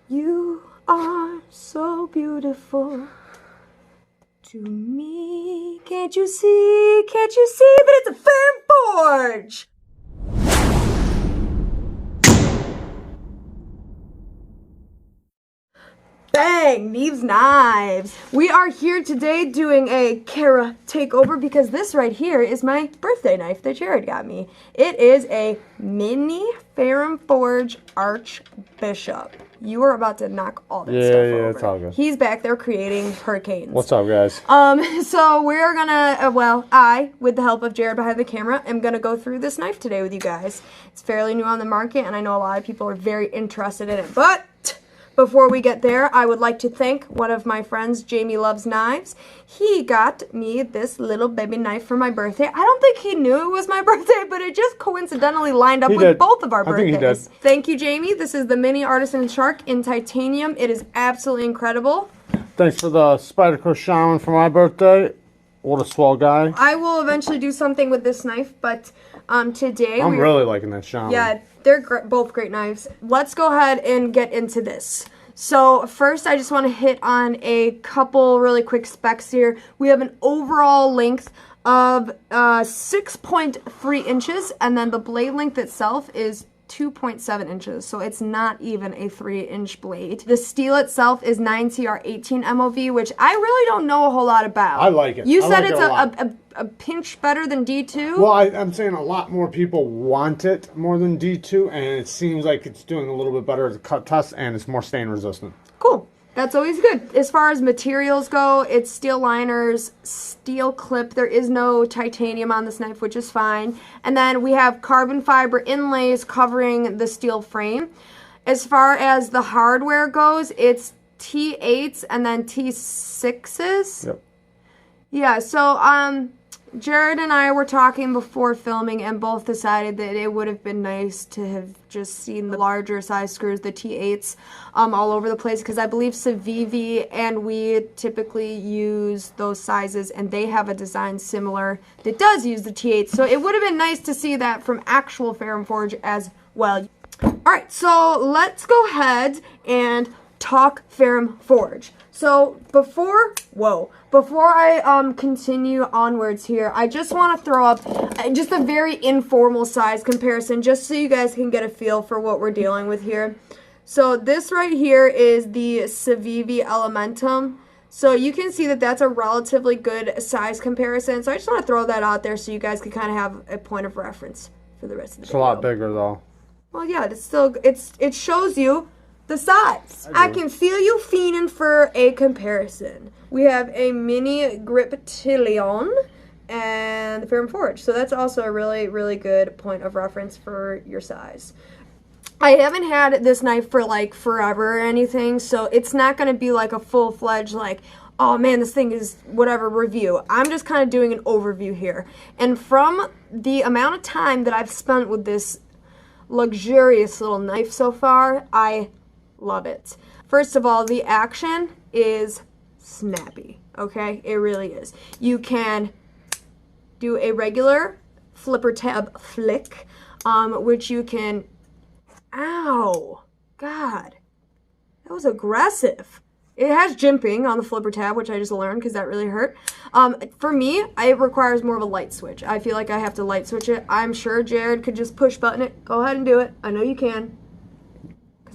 You are so beautiful to me. Can't you see that it's a Ferrum Forge? Bang! Neeves Knives. We are here today doing a Kara takeover because this right here is my birthday knife that Jared got me. It is a mini Ferrum Forge Archbishop. You are about to knock all that stuff over. Yeah, it's all good. He's back there creating hurricanes. What's up, guys? So we're gonna, I, with the help of Jared behind the camera, am gonna go through this knife today with you guys. It's fairly new on the market, and I know a lot of people are very interested in it, but before we get there, I would like to thank one of my friends, Jamie Loves Knives. He got me this little baby knife for my birthday. I don't think he knew it was my birthday, but it just coincidentally lined up with both of our birthdays. I think he did. Thank you, Jamie. This is the Mini Artisan Shark in titanium. It is absolutely incredible. Thanks for the Spyderco Shaman for my birthday. What a swell guy. I will eventually do something with this knife, but today I'm really liking that Shaman. Yeah, they're both great knives. Let's go ahead and get into this. So first, I just want to hit on a couple really quick specs here. We have an overall length of 6.3 inches, and then the blade length itself is 2.7 inches, so it's not even a 3-inch blade. The steel itself is 9CR18 MOV, which I really don't know a whole lot about. I like it. You said like it's a pinch better than D2? Well, I'm saying a lot more people want it more than D2, and it seems like it's doing a little bit better at the cut test, and it's more stain resistant. Cool. That's always good. As far as materials go, it's steel liners, steel clip. There is no titanium on this knife, which is fine. And then we have carbon fiber inlays covering the steel frame. As far as the hardware goes, it's T8s and then T6s. Yep. Yeah, so Jared and I were talking before filming and both decided that it would have been nice to have just seen the larger size screws, the T8s, all over the place, because I believe Civivi and we typically use those sizes, and they have a design similar that does use the T8s. So it would have been nice to see that from actual Ferrum Forge as well. Alright, so let's go ahead and talk Ferrum Forge. So before I continue onwards here, I just want to throw up just a very informal size comparison, just so you guys can get a feel for what we're dealing with here. So this right here is the Civivi Elementum. So you can see that that's a relatively good size comparison. So I just want to throw that out there so you guys can kind of have a point of reference for the rest of the video. It's a lot bigger though. Well, yeah, it shows you the size. I can feel you fiending for a comparison. We have a mini Griptilion and the Ferrum Forge. So that's also a really, really good point of reference for your size. I haven't had this knife for like forever or anything, so it's not going to be like a full-fledged like, oh man, this thing is whatever review. I'm just kind of doing an overview here. And from the amount of time that I've spent with this luxurious little knife so far, I love it. First of all, the action is snappy, okay? It really is. You can do a regular flipper tab flick, which you can, ow, God, that was aggressive. It has jimping on the flipper tab, which I just learned because that really hurt. For me, it requires more of a light switch. I feel like I have to light switch it. I'm sure Jared could just push button it. Go ahead and do it. I know you can.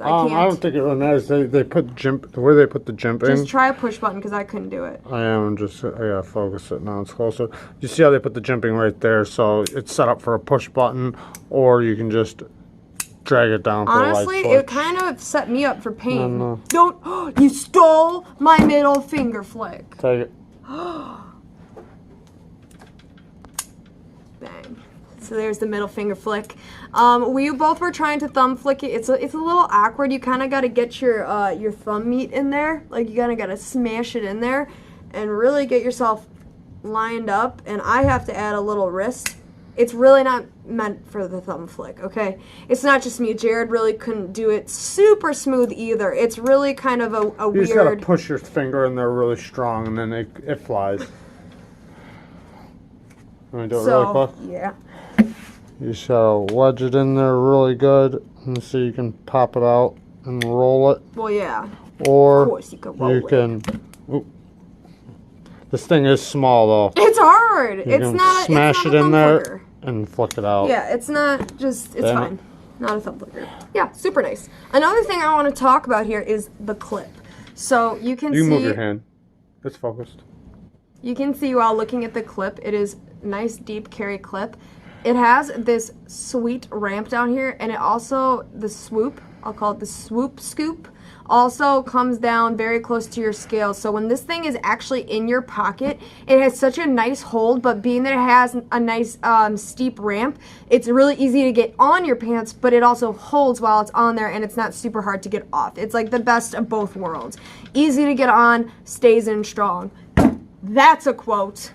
I can't. I don't think it really matters. They put the way they put the jimping. Just try a push button because I couldn't do it. I gotta focus it now. It's closer. You see how they put the jimping right there, so it's set up for a push button, or you can just drag it down for a light switch. Honestly, it kind of set me up for pain. No. Don't. You stole my middle finger flick. Take it. Bang. So there's the middle finger flick. We both were trying to thumb flick it. It's a little awkward. You kind of got to get your thumb meat in there. Like you kind of got to smash it in there and really get yourself lined up. And I have to add a little wrist. It's really not meant for the thumb flick, okay? It's not just me. Jared really couldn't do it super smooth either. It's really kind of a weird... You just gotta push your finger in there really strong, and then it flies. Let me do it really quick. Yeah. You just gotta wedge it in there really good, and so you can pop it out and roll it. Well, yeah. Or Of course you can roll Oop. This thing is small though. It's hard. You can smash it in there and flick it out. Yeah, it's not just, it's fine. Not a thumb flicker. Yeah, super nice. Another thing I want to talk about here is the clip. So you can see. You move your hand. It's focused. You can see while looking at the clip, it is nice deep carry clip. It has this sweet ramp down here, and it also, the swoop, I'll call it the swoop scoop, also comes down very close to your scale. So when this thing is actually in your pocket, it has such a nice hold, but being that it has a nice steep ramp, it's really easy to get on your pants, but it also holds while it's on there, and it's not super hard to get off. It's like the best of both worlds. Easy to get on, stays in strong. That's a quote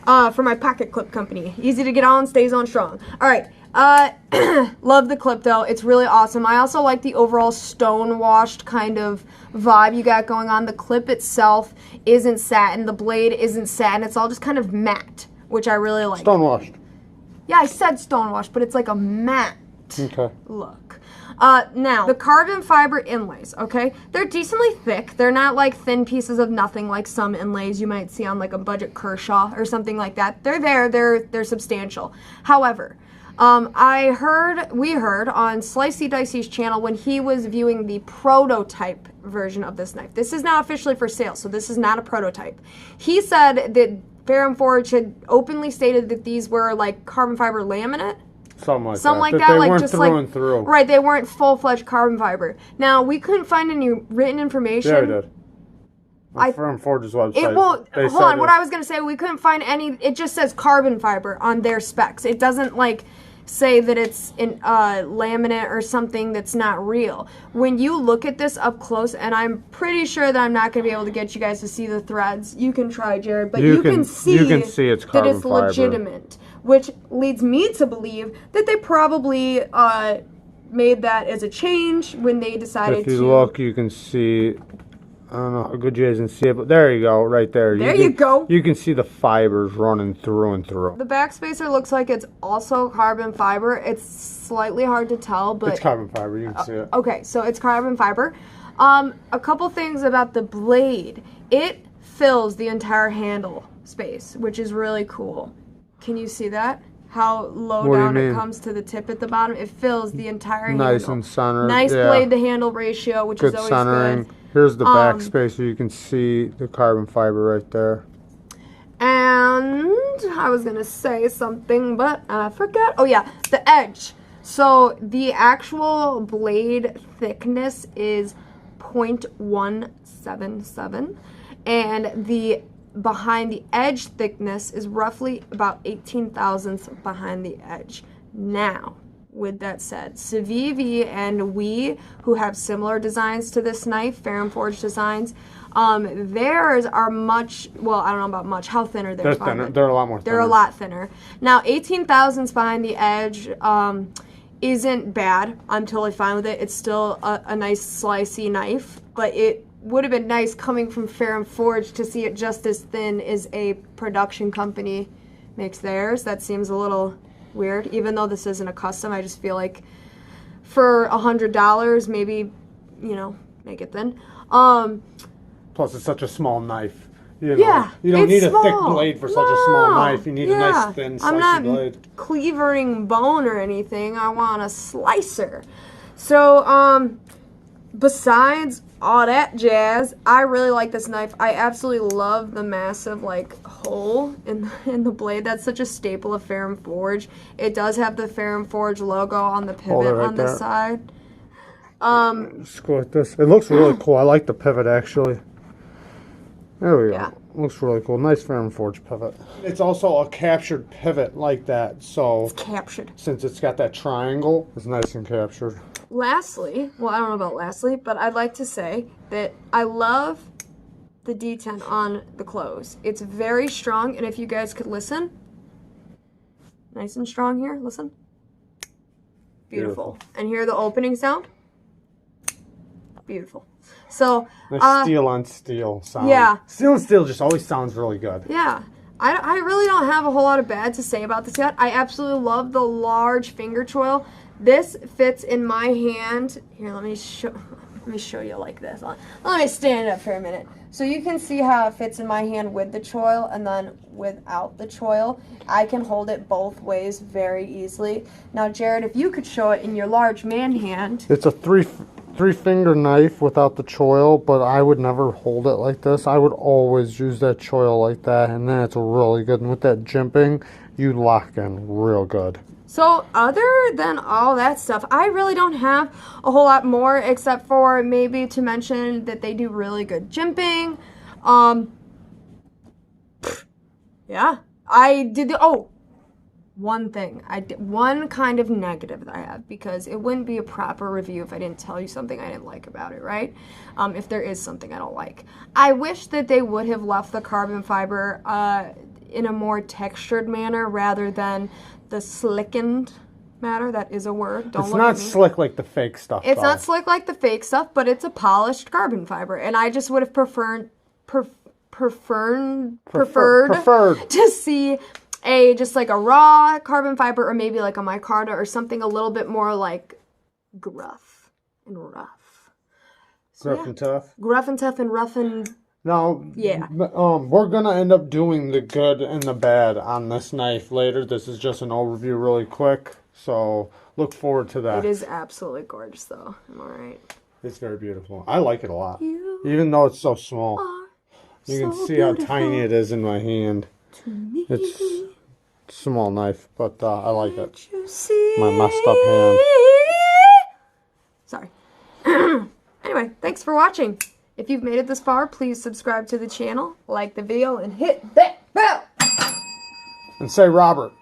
for my pocket clip company. Easy to get on, stays on strong. All right. Love the clip though. It's really awesome. I also like the overall stone washed kind of vibe you got going on. The clip itself isn't satin. The blade isn't satin. It's all just kind of matte, which I really like. Stone washed. Yeah, I said stone washed, but it's like a matte look. Now, the carbon fiber inlays, okay? They're decently thick. They're not like thin pieces of nothing like some inlays you might see on like a budget Kershaw or something like that. They're there. They're substantial. However, we heard on Slicey Dicey's channel when he was viewing the prototype version of this knife. This is not officially for sale, so this is not a prototype. He said that Ferrum Forge had openly stated that these were like carbon fiber laminate. Something like that. They weren't just through like and through. Right, they weren't full-fledged carbon fiber. Now, we couldn't find any written information. Yeah, we did. On Ferrum Forge's website. Hold on, what I was going to say, we couldn't find any, it just says carbon fiber on their specs. It doesn't like say that it's in laminate or something that's not real. When you look at this up close, and I'm pretty sure that I'm not going to be able to get you guys to see the threads. You can try, Jared, but you can see it's carbon that it's fiber. Legitimate, which leads me to believe that they probably made that as a change when they decided to. If you look, you can see. I don't know how good you guys can see it, but there you go, right there. There you go. You can see the fibers running through and through. The back spacer looks like it's also carbon fiber. It's slightly hard to tell, but it's carbon fiber. You can see it. Okay, so it's carbon fiber. A couple things about the blade. It fills the entire handle space, which is really cool. Can you see that? How low down it comes to the tip at the bottom. It fills the entire handle. Nice and centered. Nice blade to handle ratio, which is always centering. good. Here's the back spacer. You can see the carbon fiber right there. And I was going to say something, but I forgot. Oh, yeah, the edge. So the actual blade thickness is 0.177. And the behind the edge thickness is roughly about 18 thousandths behind the edge. Now, with that said, Civivi and we, who have similar designs to this knife, Ferrum Forge designs, theirs are much, well, I don't know about much. How thin are theirs? They're thinner. They're a lot more thinner. They're a lot thinner. Now, 18 thousandths behind the edge isn't bad. I'm totally fine with it. It's still a nice slicey knife, but it would have been nice coming from Ferrum Forge to see it just as thin as a production company makes theirs. That seems a little weird, even though this isn't a custom. I just feel like for $100, maybe, you know, make it thin. Plus, it's such a small knife. You know, yeah, you don't need small. a thick blade for such a small knife. You need a nice thin slicey blade. I'm not cleavering bone or anything. I want a slicer. So, besides all that jazz, I really like this knife. I absolutely love the massive like hole in the blade. That's such a staple of Ferrum Forge. It does have the Ferrum Forge logo on the pivot on the side. Just go like this. It looks really cool. I like the pivot actually. There we go. Yeah. Looks really cool. Nice Ferrum Forge pivot. It's also a captured pivot like that. So it's captured. Since it's got that triangle, it's nice and captured. Lastly, well, I don't know about lastly, but I'd like to say that I love the detent on the close. It's very strong, and if you guys could listen, nice and strong here, listen. Beautiful. And hear the opening sound. Beautiful. So, nice steel on steel sound. Yeah. Steel on steel just always sounds really good. Yeah. I really don't have a whole lot of bad to say about this yet. I absolutely love the large finger choil. This fits in my hand. Here, let me show you like this. Let me stand up for a minute. So you can see how it fits in my hand with the choil and then without the choil. I can hold it both ways very easily. Now, Jared, if you could show it in your large man hand. It's a three-finger knife without the choil, but I would never hold it like this. I would always use that choil like that, and then it's really good. And with that jimping, you lock in real good. So other than all that stuff, I really don't have a whole lot more except for maybe to mention that they do really good jimping. Yeah, I did one thing. I did one kind of negative that I have, because it wouldn't be a proper review if I didn't tell you something I didn't like about it, right? If there is something I don't like. I wish that they would have left the carbon fiber in a more textured manner rather than the slickened matter. That is a word. Don't it's look not at me. slick like the fake stuff. It's though. not slick like the fake stuff, but it's a polished carbon fiber, and I just would have preferred to see just like a raw carbon fiber, or maybe like a micarta or something a little bit more like gruff and rough. So, Gruff and tough. Gruff and tough and rough and. Now, yeah. We're going to end up doing the good and the bad on this knife later. This is just an overview really quick, so look forward to that. It is absolutely gorgeous, though. Am I right? It's very beautiful. I like it a lot, even though it's so small. You can see how tiny it is in my hand. It's a small knife, but I like it. My messed up hand. Sorry. Anyway, thanks for watching. If you've made it this far, please subscribe to the channel, like the video, and hit that bell. And say Robert.